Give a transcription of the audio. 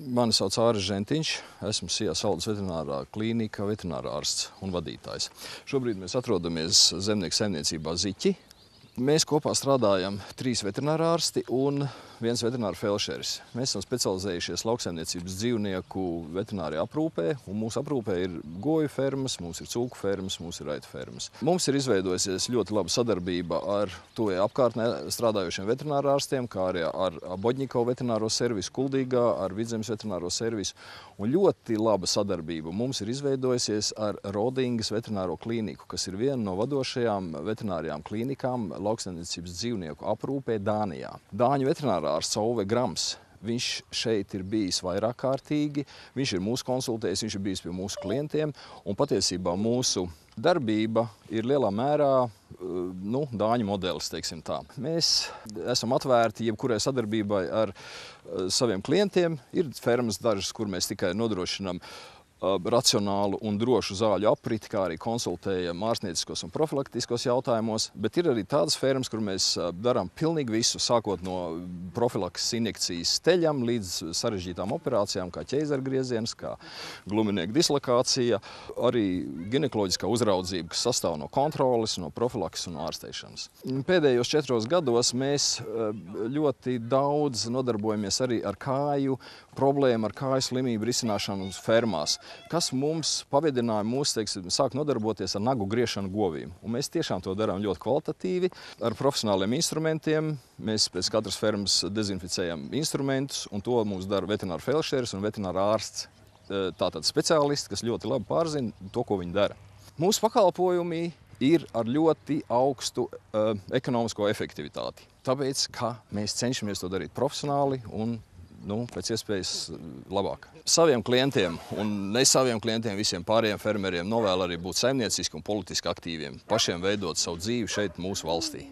Mani sauc Āris Žentiņš, esmu Sijā Saldas veterinārā klīnika veterinārārsts un vadītājs. Šobrīd mēs atrodamies zemnieku saimniecībā Ziķi. Mēs kopā strādājam 3 veterinārārsti un 1 veterināru felšeris. Mēs esam specializējušies lauksaimniecības dzīvnieku veterinārijā aprūpē, un mūsu aprūpē ir goju fermas, mums ir cūku fermas, mums ir aitu fermas. Mums ir izveidojusies ļoti laba sadarbība ar tuvajā apkārtnē strādājošiem veterinārārstiem, kā arī ar Boģņikovu veterināro servisu Kuldīgā, ar Vidzemes veterināro servisu, un ļoti laba sadarbība mums ir izveidojusies ar Rodingas veterināro klīniku, kas ir viena no vadošajām veterinārijām klīnikām lauksaimniecības dzīvnieku aprūpē Dānijā. Dāņu veterinārārsts Ove Grams, viņš šeit ir bijis vairāk kārtīgi, viņš ir mūs konsultējis, viņš ir bijis pie mūsu klientiem, un patiesībā mūsu darbība ir lielā mērā Dāņu modelis, teiksim tā. Mēs esam atvērti jebkurai sadarbībai ar saviem klientiem. Ir fermas dažas, kur mēs tikai nodrošinām racionālu un drošu zāļu apriti, kā arī konsultējam ārstnieciskos un profilaktiskos jautājumos, bet ir arī tādas fermas, kur mēs darām pilnīgi visu, sākot no profilakses injekcijas steļam līdz sarežģītām operācijām, kā ķeizargrieziens, kā gluminieku dislokācija, arī ginekoloģiskā uzraudzība, kas sastāv no kontroles, no profilakses un ārsteišanas. Pēdējos 4 gados mēs ļoti daudz nodarbojamies arī ar kāju problēmu, ar kāju slimību risināšanu fermās, kas mums pavedināja sāk nodarboties ar nagu griešanu govīm. Un mēs tiešām to darām ļoti kvalitatīvi, ar profesionāliem instrumentiem. Mēs pēc katras fermas dezinficējam instrumentus, un to mums dara veterināra felšeris un veterināra ārsts. Tātad speciālisti, kas ļoti labi pārzina to, ko viņi dara. Mūsu pakalpojumi ir ar ļoti augstu ekonomisko efektivitāti. Tāpēc, ka mēs cenšamies to darīt profesionāli un pēc iespējas labāk. Saviem klientiem un ne saviem klientiem, visiem pārējiem fermeriem novēlu arī būt saimnieciski un politiski aktīviem, pašiem veidot savu dzīvi šeit mūsu valstī.